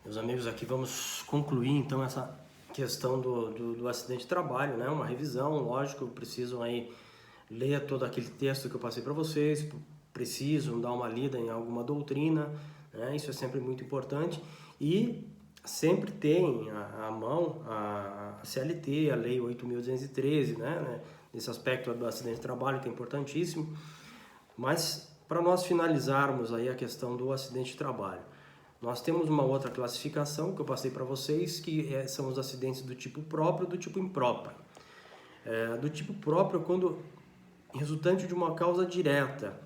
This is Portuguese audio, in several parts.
Meus amigos, aqui vamos concluir então essa questão do acidente de trabalho, né? Uma revisão, lógico, precisam aí ler todo aquele texto que eu passei para vocês, precisam dar uma lida em alguma doutrina, né? Isso é sempre muito importante e sempre tem à mão a CLT, a Lei 8.213, né? Nesse aspecto do acidente de trabalho que é importantíssimo, mas para nós finalizarmos aí a questão do acidente de trabalho, nós temos uma outra classificação que eu passei para vocês, que são os acidentes do tipo próprio e do tipo impróprio. Do tipo próprio, quando resultante de uma causa direta,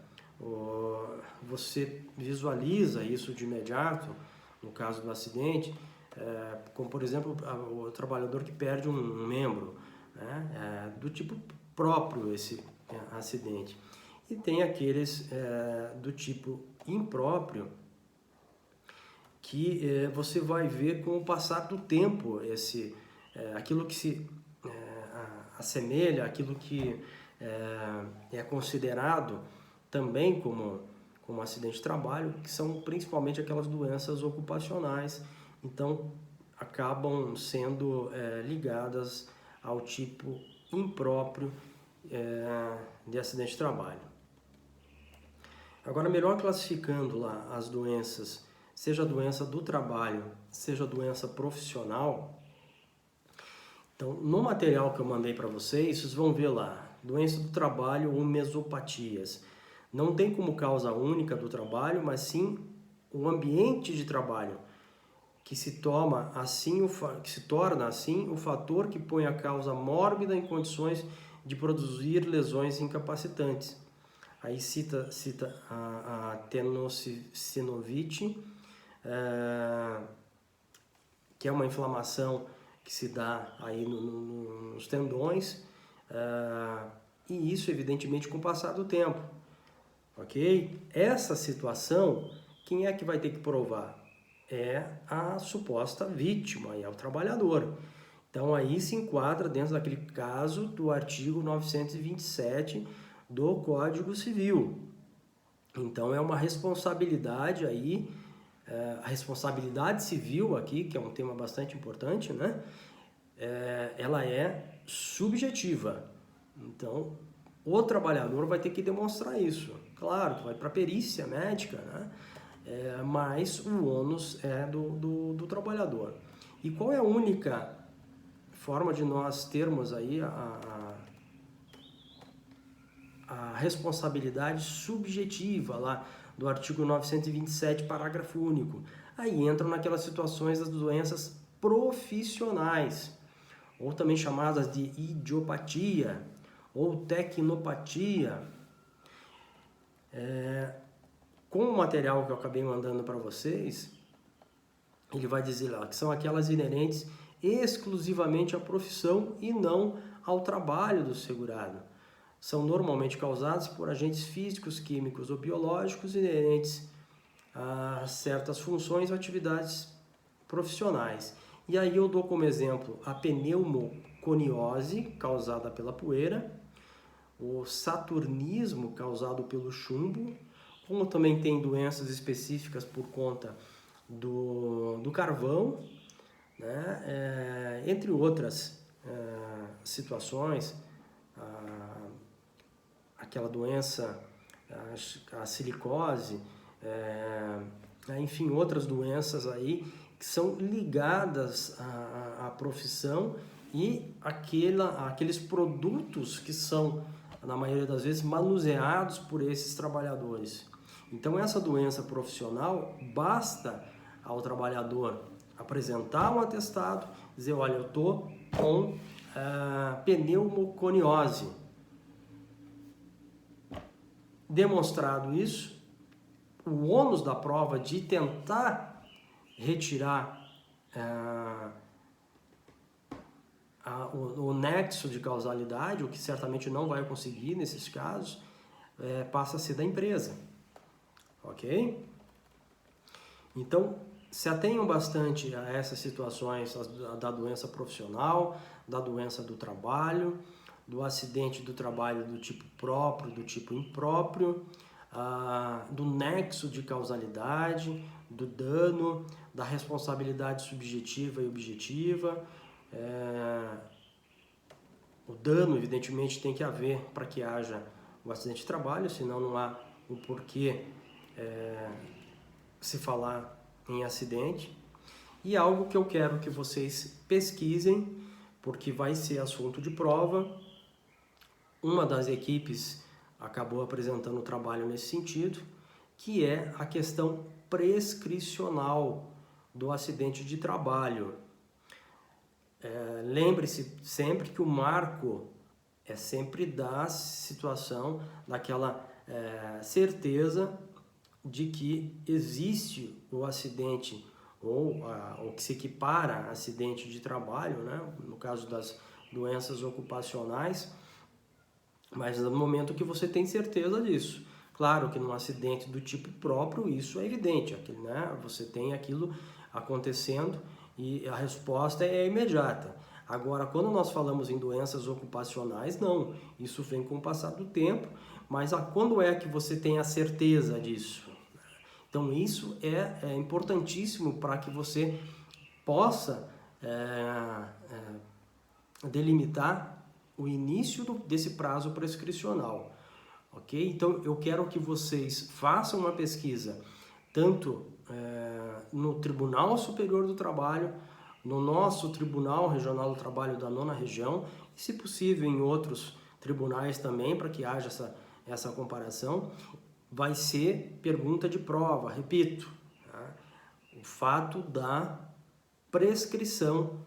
você visualiza isso de imediato, no caso do acidente, como por exemplo o trabalhador que perde um membro, né? Do tipo próprio esse acidente. E tem aqueles do tipo impróprio, que você vai ver com o passar do tempo aquilo que se assemelha, aquilo que é considerado também como acidente de trabalho, que são principalmente aquelas doenças ocupacionais, então acabam sendo ligadas ao tipo impróprio de acidente de trabalho. Agora, melhor classificando lá as doenças, seja a doença do trabalho, seja a doença profissional. Então, no material que eu mandei para vocês, vocês vão ver lá, doença do trabalho ou mesopatias. Não tem como causa única do trabalho, mas sim o ambiente de trabalho, que se torna assim o fator que põe a causa mórbida em condições de produzir lesões incapacitantes. Aí cita a tenossinovite, que é uma inflamação que se dá aí nos tendões, e isso evidentemente com o passar do tempo, ok? Essa situação, quem é que vai ter que provar? É a suposta vítima, é o trabalhador. Então aí se enquadra dentro daquele caso do artigo 927 do Código Civil. Então é uma responsabilidade aí, a responsabilidade civil aqui, que é um tema bastante importante, né? Ela é subjetiva. Então o trabalhador vai ter que demonstrar isso. Claro que vai para a perícia médica, né? Mas o ônus é do trabalhador. E qual é a única forma de nós termos aí a responsabilidade subjetiva lá do artigo 927, parágrafo único? Aí entram naquelas situações das doenças profissionais, ou também chamadas de idiopatia ou tecnopatia. Com o material que eu acabei mandando para vocês, ele vai dizer lá que são aquelas inerentes exclusivamente à profissão e não ao trabalho do segurado. São normalmente causadas por agentes físicos, químicos ou biológicos inerentes a certas funções ou atividades profissionais. E aí eu dou como exemplo a pneumoconiose, causada pela poeira, o saturnismo, causado pelo chumbo, como também tem doenças específicas por conta do carvão, né? Entre outras situações, aquela doença, a silicose, enfim, outras doenças aí que são ligadas à profissão e aqueles produtos que são, na maioria das vezes, manuseados por esses trabalhadores. Então, essa doença profissional, basta ao trabalhador apresentar um atestado, dizer, olha, eu estou com pneumoconiose. Demonstrado isso, o ônus da prova de tentar retirar o nexo de causalidade, o que certamente não vai conseguir nesses casos, passa a ser da empresa, ok? Então, se atenham bastante a essas situações da doença profissional, da doença do trabalho, do acidente do trabalho do tipo próprio, do tipo impróprio, do nexo de causalidade, do dano, da responsabilidade subjetiva e objetiva. O dano, evidentemente, tem que haver para que haja o acidente de trabalho, senão não há o porquê se falar em acidente. E algo que eu quero que vocês pesquisem, porque vai ser assunto de prova. Uma das equipes acabou apresentando o trabalho nesse sentido, que é a questão prescricional do acidente de trabalho. Lembre-se sempre que o marco é sempre da situação, daquela certeza de que existe o acidente ou que se equipara a acidente de trabalho, né? No caso das doenças ocupacionais, mas no momento que você tem certeza disso. Claro que num acidente do tipo próprio isso é evidente, né? Você tem aquilo acontecendo e a resposta é imediata. Agora, quando nós falamos em doenças ocupacionais, não, isso vem com o passar do tempo, mas quando é que você tem a certeza disso? Então isso é importantíssimo para que você possa delimitar o início desse prazo prescricional, ok? Então eu quero que vocês façam uma pesquisa tanto no Tribunal Superior do Trabalho, no nosso Tribunal Regional do Trabalho da 9ª Região, e se possível em outros tribunais também, para que haja essa comparação. Vai ser pergunta de prova, repito, tá? O fato da prescrição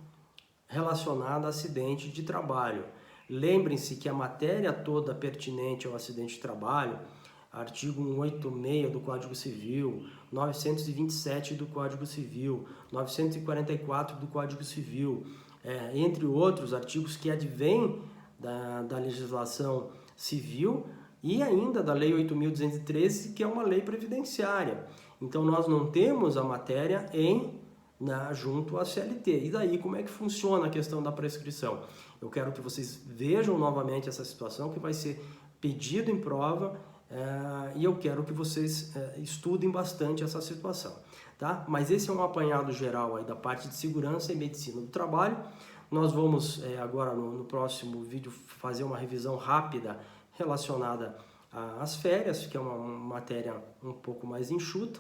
relacionada a acidente de trabalho. Lembrem-se que a matéria toda pertinente ao acidente de trabalho, artigo 186 do Código Civil, 927 do Código Civil, 944 do Código Civil, entre outros artigos que advêm da legislação civil, e ainda da Lei 8.213, que é uma lei previdenciária. Então, nós não temos a matéria junto à CLT. E daí, como é que funciona a questão da prescrição? Eu quero que vocês vejam novamente essa situação, que vai ser pedido em prova, e eu quero que vocês estudem bastante essa situação. Tá? Mas esse é um apanhado geral aí da parte de segurança e medicina do trabalho. Nós vamos agora, no próximo vídeo, fazer uma revisão rápida relacionada às férias, que é uma matéria um pouco mais enxuta,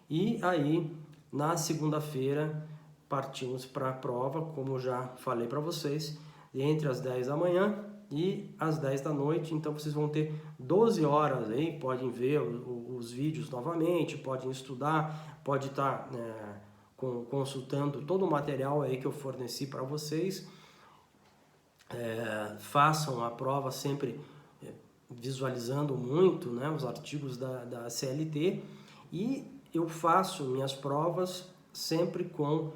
e aí na segunda-feira partimos para a prova, como já falei para vocês, entre as 10 da manhã e as 10 da noite. Então vocês vão ter 12 horas aí, podem ver os vídeos novamente, podem estudar, pode estar consultando todo o material aí que eu forneci para vocês. Façam a prova sempre visualizando muito, né, os artigos da CLT, e eu faço minhas provas sempre com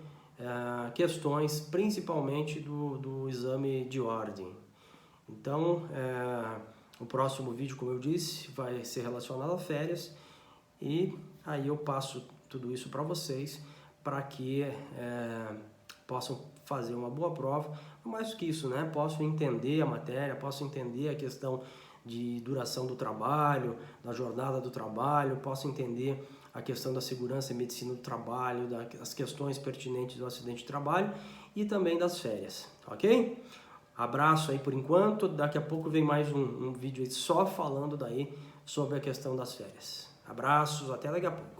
questões principalmente do exame de ordem. Então, o próximo vídeo, como eu disse, vai ser relacionado a férias, e aí eu passo tudo isso para vocês, para que possam fazer uma boa prova. Mais do que isso, né? Posso entender a matéria, posso entender a questão de duração do trabalho, da jornada do trabalho, posso entender a questão da segurança e medicina do trabalho, das questões pertinentes do acidente de trabalho e também das férias, ok? Abraço aí por enquanto, daqui a pouco vem mais um vídeo aí só falando daí sobre a questão das férias. Abraços, até daqui a pouco.